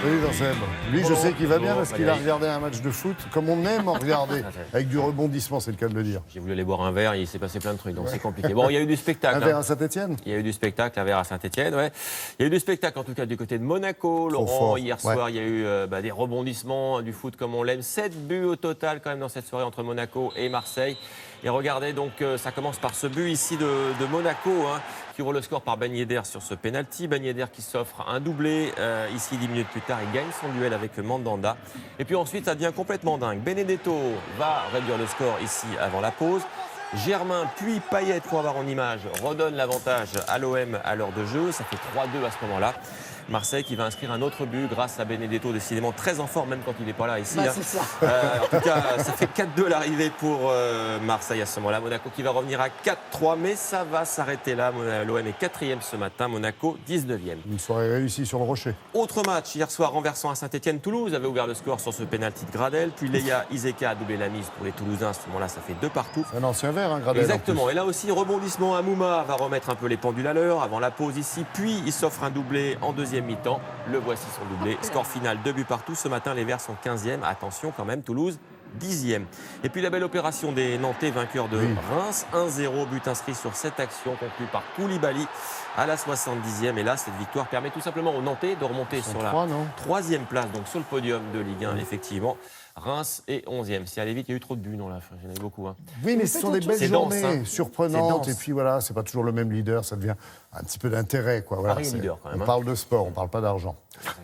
Oui, j'en sais. Lui, je sais qu'il va bien parce qu'il a regardé un match de foot comme on aime en regarder, avec du rebondissement, c'est le cas de le dire. J'ai voulu aller boire un verre, il s'est passé plein de trucs, donc c'est compliqué. Bon, il y a eu du spectacle. Un verre à Saint-Etienne. Il y a eu du spectacle, un verre à Saint-Etienne, ouais. Il y a eu du spectacle, en tout cas, du côté de Monaco. Laurent, fort. hier soir, il y a eu des rebondissements, du foot comme on l'aime. 7 buts au total, quand même, dans cette soirée entre Monaco et Marseille. Et regardez, donc, ça commence par ce but ici de Monaco, hein, qui ouvre le score par Ben Yedder sur ce penalty. Ben Yedder qui s'offre un doublé. Ici, 10 minutes plus tard, il gagne son duel avec Mandanda. Et puis ensuite, ça devient complètement dingue. Benedetto va réduire le score ici avant la pause. Germain puis Payet, pour avoir en image, redonne l'avantage à l'OM à l'heure de jeu. Ça fait 3-2 à ce moment-là. Marseille qui va inscrire un autre but grâce à Benedetto, décidément très en forme, même quand il n'est pas là ici. C'est ça. En tout cas, ça fait 4-2 l'arrivée pour Marseille à ce moment-là. Monaco qui va revenir à 4-3, mais ça va s'arrêter là. L'OM est 4e ce matin, Monaco 19e. Une soirée réussie sur le rocher. Autre match, hier soir, renversant à Saint-Etienne. Toulouse avait ouvert le score sur ce pénalty de Gradel. Puis Leia Iseka a doublé la mise pour les Toulousains. À ce moment-là, ça fait 2 partout. C'est un ancien verre, hein, Gradel. Exactement. Et là aussi, rebondissement. Amouma va remettre un peu les pendules à l'heure avant la pause ici. Puis il s'offre un doublé en deuxième mi-temps. Le voici son doublé. Score final, 2 buts partout. Ce matin, les Verts sont 15e. Attention quand même, Toulouse 10e. Et puis la belle opération des Nantais, vainqueurs de Reims. 1-0, but inscrit sur cette action conclue par Koulibaly à la 70e. Et là, cette victoire permet tout simplement aux Nantais de remonter sur la 3e place, donc sur le podium de Ligue 1, effectivement. Reims est 11e. Si allait vite, il y a eu trop de buts dans la fin. Il y en a eu beaucoup. Hein. Oui, mais ce sont des belles journées dense, surprenantes. Et puis voilà, c'est pas toujours le même leader. Ça devient un petit peu d'intérêt. Voilà, Paris est leader quand même. On parle de sport, on parle pas d'argent.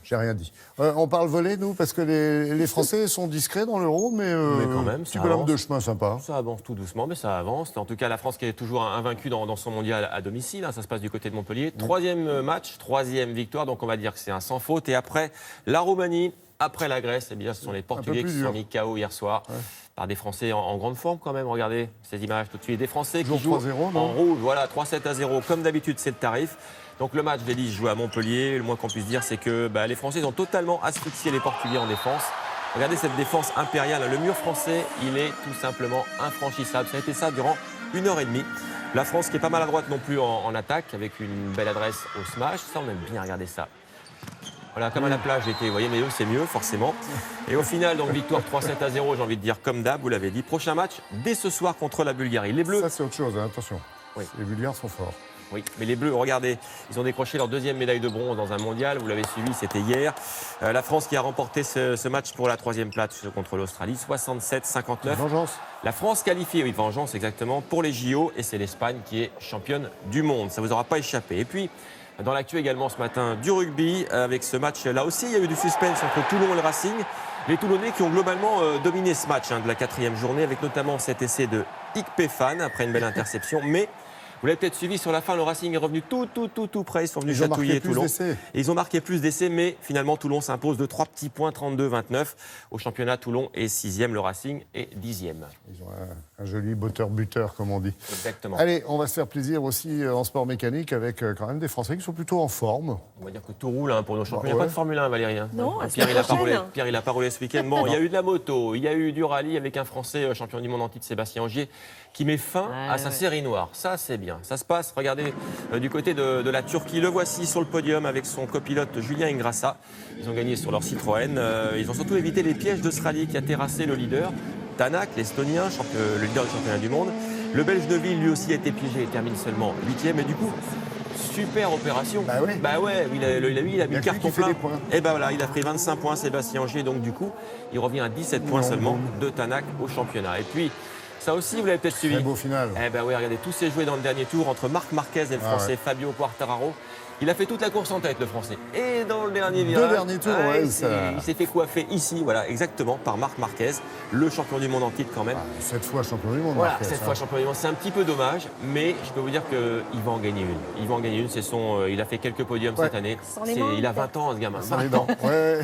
J'ai rien dit. On parle volley, nous, parce que les Français sont discrets dans l'Euro, mais quand même, petit bonhomme de chemin sympa. Ça avance tout doucement, mais ça avance. En tout cas, la France qui est toujours invaincue dans son mondial à domicile. Hein, ça se passe du côté de Montpellier. 3e match, 3e victoire. Donc on va dire que c'est un sans faute. Et après, la Roumanie. Après la Grèce, eh bien, ce sont les Portugais qui se sont mis KO hier soir par des Français en grande forme quand même. Regardez ces images tout de suite. Des Français qui jouent en rouge. Voilà, 3-7-0. Comme d'habitude, c'est le tarif. Donc le match, Vélis joue à Montpellier. Le moins qu'on puisse dire, c'est que les Français ont totalement asphyxié les Portugais en défense. Regardez cette défense impériale. Le mur français, il est tout simplement infranchissable. Ça a été ça durant 1h30. La France qui est pas maladroite non plus en attaque, avec une belle adresse au smash. Ça, on aime bien regarder ça. Voilà, comme à la plage l'été, vous voyez, mais eux, c'est mieux, forcément. Et au final, donc, victoire 3-7-0, j'ai envie de dire, comme d'hab, vous l'avez dit. Prochain match, dès ce soir, contre la Bulgarie. Les Bleus... Ça, c'est autre chose, hein, attention. Oui. Les Bulgares sont forts. Oui, mais les Bleus, regardez, ils ont décroché leur 2e médaille de bronze dans un mondial. Vous l'avez suivi, c'était hier. La France qui a remporté ce match pour la 3e place contre l'Australie, 67-59. Vengeance. La France qualifiée, oui, vengeance, exactement, pour les JO. Et c'est l'Espagne qui est championne du monde. Ça ne vous aura pas échappé. Et puis... Dans l'actu également ce matin, du rugby, avec ce match là aussi, il y a eu du suspense entre Toulon et le Racing. Les Toulonnais qui ont globalement dominé ce match de la 4e journée, avec notamment cet essai de Ikpefan après une belle interception. Mais vous l'avez peut-être suivi sur la fin, le Racing est revenu tout près. Ils sont venus chatouiller Toulon. Et ils ont marqué plus d'essais, mais finalement Toulon s'impose de 3 petits points, 32-29. Au championnat, Toulon est 6e, le Racing est 10e. Ils ont un joli botteur-buteur, comme on dit. Exactement. Allez, on va se faire plaisir aussi en sport mécanique avec quand même des Français qui sont plutôt en forme. On va dire que tout roule pour nos champions. Il n'y a pas de Formule 1, Valérie. Non, Pierre, il n'a pas roulé ce week-end. Bon, il y a eu de la moto, il y a eu du rallye avec un Français champion du monde en titre, Sébastien Ogier, qui met fin à sa série noire. Ça, c'est bien. Ça se passe, regardez, du côté de la Turquie. Le voici sur le podium avec son copilote Julien Ingrassa. Ils ont gagné sur leur Citroën. Ils ont surtout évité les pièges d'Australie qui a terrassé le leader. Tanak, l'Estonien, le leader du championnat du monde. Le Belge de Ville, lui aussi, a été piégé et termine seulement 8e. Et du coup, super opération. Il a mis carton plein. Et voilà, il a pris 25 points, Sébastien Ogier. Donc du coup, il revient à 17 points seulement de Tanak au championnat. Et puis, ça aussi, vous l'avez peut-être suivi. Très beau final. Regardez, tout s'est joué dans le dernier tour entre Marc Marquez et le Français Fabio Quartararo. Il a fait toute la course en tête, le Français. Et dans le dernier virage, il s'est fait coiffer ici, voilà, exactement, par Marc Marquez, le champion du monde en titre quand même. 7 fois champion du monde. Voilà, Marquez, 7 fois champion du monde. C'est un petit peu dommage, mais je peux vous dire qu'il va en gagner une. Il va en gagner une. Il a fait quelques podiums cette année. Il a 20 ans, ce gamin. 20 ans.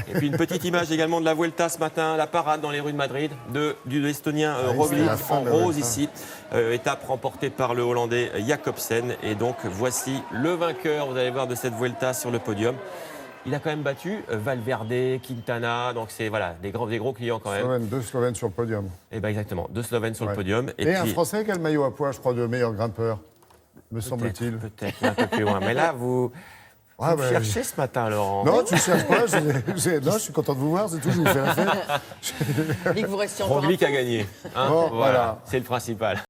Et puis une petite image également de la Vuelta ce matin, la parade dans les rues de Madrid de l'Estonien Roglic en rose ici. Étape remportée par le Hollandais Jacobsen. Et donc voici le vainqueur, vous allez voir, de cette Vuelta sur le podium. Il a quand même battu Valverde, Quintana, donc c'est des gros clients quand même. Deux Slovènes sur le podium. Et exactement, 2 Slovènes sur le podium. Et puis, un Français qui a le maillot à pois, je crois, de meilleur grimpeur, me semble-t-il. Peut-être un peu plus loin. Mais là, Ah, Vous bah, cherchez ce matin, Laurent. Non, tu ne cherches pas. Non, je suis content de vous voir, c'est tout, je vous fais la fête. Et que vous restiez encore un Roglic a gagné. Hein, Bon, voilà. C'est le principal.